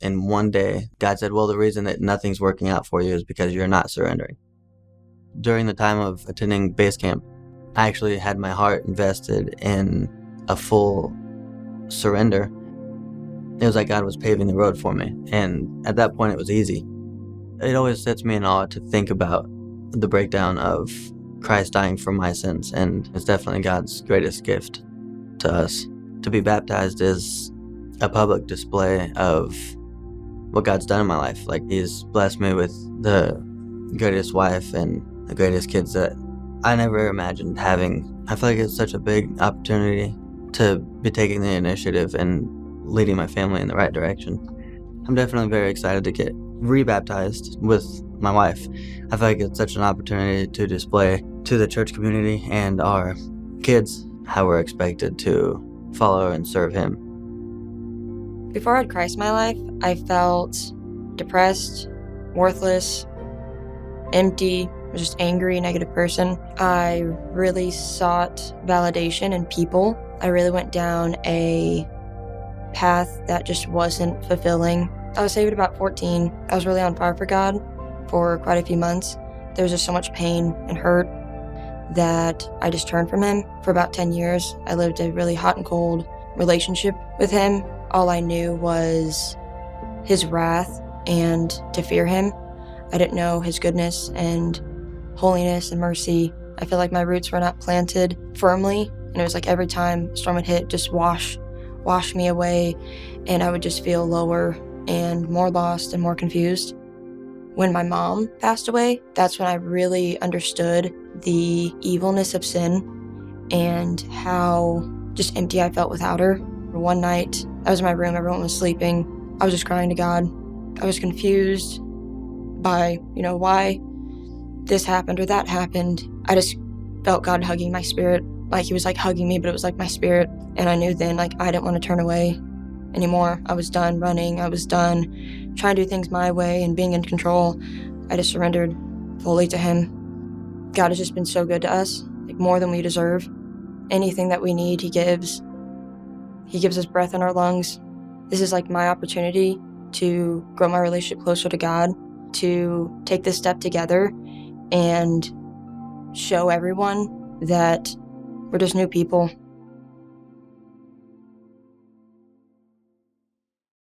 in one day, God said, well, the reason that nothing's working out for you is because you're not surrendering. During the time of attending base camp, I actually had my heart invested in a full surrender. It was like God was paving the road for me, and at that point it was easy. It always sets me in awe to think about the breakdown of Christ dying for my sins, and it's definitely God's greatest gift to us. To be baptized is a public display of what God's done in my life. Like, He's blessed me with the greatest wife and the greatest kids that I never imagined having. I feel like it's such a big opportunity to be taking the initiative and leading my family in the right direction. I'm definitely very excited to get rebaptized with my wife. I feel like it's such an opportunity to display to the church community and our kids how we're expected to follow and serve Him. Before I had Christ in my life, I felt depressed, worthless, empty, just angry, negative person. I really sought validation in people. I really went down a path that just wasn't fulfilling. I was saved at about 14. I was really on fire for God for quite a few months. There was just so much pain and hurt that I just turned from Him. For about 10 years, I lived a really hot and cold relationship with Him. All I knew was His wrath and to fear Him. I didn't know His goodness and holiness and mercy. I feel like my roots were not planted firmly, and it was like every time a storm would hit, just wash me away, and I would just feel lower and more lost and more confused. When my mom passed away, that's when I really understood the evilness of sin and how just empty I felt without her. One night, I was in my room, everyone was sleeping. I was just crying to God. I was confused by, why this happened or that happened. I just felt God hugging my spirit. Like He was like hugging me, but it was like my spirit. And I knew then, like, I didn't want to turn away anymore. I was done running. I was done trying to do things my way and being in control. I just surrendered fully to Him. God has just been so good to us, like more than we deserve. Anything that we need, He gives. He gives us breath in our lungs. This is like my opportunity to grow my relationship closer to God, to take this step together and show everyone that we're just new people.